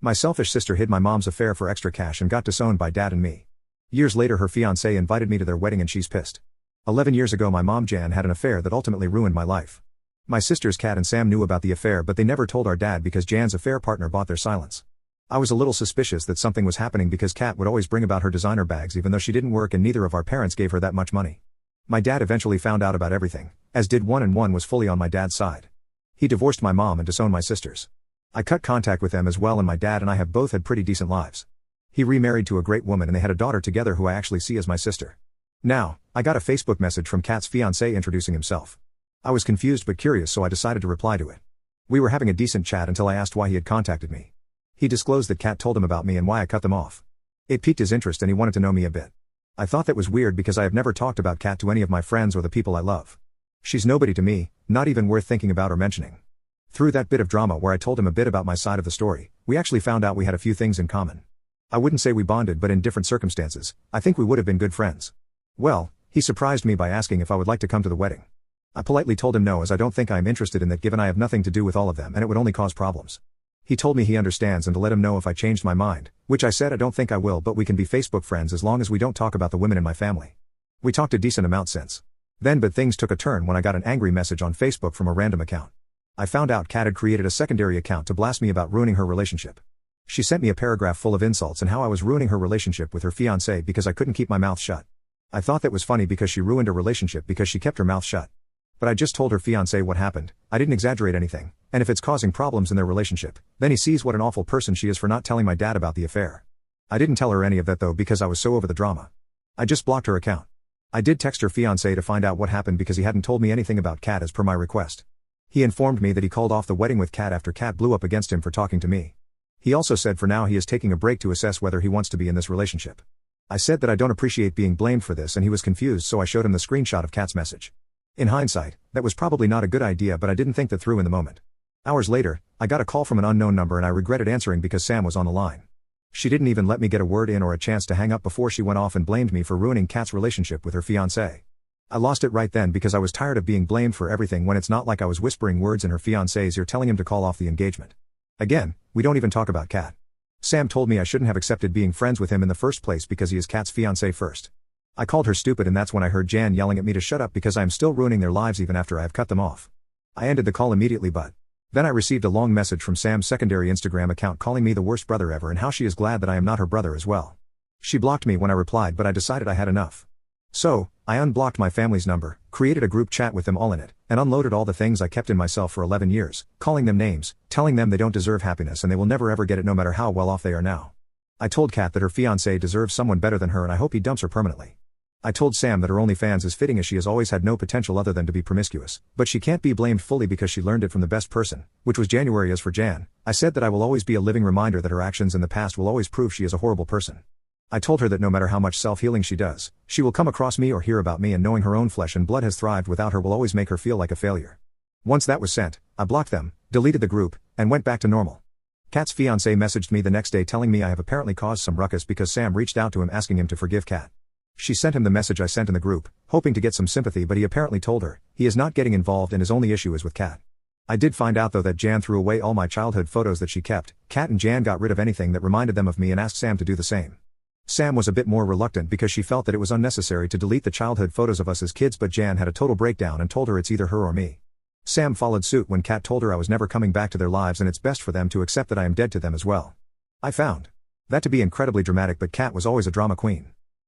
My selfish sister hid my mom's affair for extra cash and got disowned by dad and me. Years later her fiancé invited me to their wedding and she's pissed. 11 years ago my mom Jan had an affair that ultimately ruined my life. My sisters Kat and Sam knew about the affair but they never told our dad because Jan's affair partner bought their silence. I was a little suspicious that something was happening because Kat would always bring about her designer bags even though she didn't work and neither of our parents gave her that much money. My dad eventually found out about everything, as did one and one was fully on my dad's side. He divorced my mom and disowned my sisters. I cut contact with them as well and my dad and I have both had pretty decent lives. He remarried to a great woman and they had a daughter together who I actually see as my sister. Now, I got a Facebook message from Kat's fiancé introducing himself. I was confused but curious so I decided to reply to it. We were having a decent chat until I asked why he had contacted me. He disclosed that Kat told him about me and why I cut them off. It piqued his interest and he wanted to know me a bit. I thought that was weird because I have never talked about Kat to any of my friends or the people I love. She's nobody to me, not even worth thinking about or mentioning. Through that bit of drama where I told him a bit about my side of the story, we actually found out we had a few things in common. I wouldn't say we bonded but in different circumstances, I think we would have been good friends. Well, he surprised me by asking if I would like to come to the wedding. I politely told him no as I don't think I am interested in that given I have nothing to do with all of them and it would only cause problems. He told me he understands and to let him know if I changed my mind, which I said I don't think I will but we can be Facebook friends as long as we don't talk about the women in my family. We talked a decent amount since then but things took a turn when I got an angry message on Facebook from a random account. I found out Kat had created a secondary account to blast me about ruining her relationship. She sent me a paragraph full of insults and how I was ruining her relationship with her fiancé because I couldn't keep my mouth shut. I thought that was funny because she ruined a relationship because she kept her mouth shut. But I just told her fiancé what happened, I didn't exaggerate anything, and if it's causing problems in their relationship, then he sees what an awful person she is for not telling my dad about the affair. I didn't tell her any of that though because I was so over the drama. I just blocked her account. I did text her fiancé to find out what happened because he hadn't told me anything about Kat as per my request. He informed me that he called off the wedding with Kat after Kat blew up against him for talking to me. He also said for now he is taking a break to assess whether he wants to be in this relationship. I said that I don't appreciate being blamed for this and he was confused so I showed him the screenshot of Kat's message. In hindsight, that was probably not a good idea but I didn't think that through in the moment. Hours later, I got a call from an unknown number and I regretted answering because Sam was on the line. She didn't even let me get a word in or a chance to hang up before she went off and blamed me for ruining Kat's relationship with her fiancé. I lost it right then because I was tired of being blamed for everything when it's not like I was whispering words in her fiancé's ear telling him to call off the engagement. Again, we don't even talk about Kat. Sam told me I shouldn't have accepted being friends with him in the first place because he is Kat's fiancé first. I called her stupid and that's when I heard Jan yelling at me to shut up because I am still ruining their lives even after I have cut them off. I ended the call immediately but then I received a long message from Sam's secondary Instagram account calling me the worst brother ever and how she is glad that I am not her brother as well. She blocked me when I replied but I decided I had enough. So, I unblocked my family's number, created a group chat with them all in it, and unloaded all the things I kept in myself for 11 years, calling them names, telling them they don't deserve happiness and they will never ever get it no matter how well off they are now. I told Kat that her fiancé deserves someone better than her and I hope he dumps her permanently. I told Sam that her OnlyFans is fitting as she has always had no potential other than to be promiscuous, but she can't be blamed fully because she learned it from the best person, which was January. As for Jan, I said that I will always be a living reminder that her actions in the past will always prove she is a horrible person. I told her that no matter how much self-healing she does, she will come across me or hear about me and knowing her own flesh and blood has thrived without her will always make her feel like a failure. Once that was sent, I blocked them, deleted the group, and went back to normal. Kat's fiancé messaged me the next day telling me I have apparently caused some ruckus because Sam reached out to him asking him to forgive Kat. She sent him the message I sent in the group, hoping to get some sympathy but he apparently told her, he is not getting involved and his only issue is with Kat. I did find out though that Jan threw away all my childhood photos that she kept. Kat and Jan got rid of anything that reminded them of me and asked Sam to do the same. Sam was a bit more reluctant because she felt that it was unnecessary to delete the childhood photos of us as kids but Jan had a total breakdown and told her it's either her or me. Sam followed suit when Kat told her I was never coming back to their lives and it's best for them to accept that I am dead to them as well. I found that to be incredibly dramatic but Kat was always a drama queen.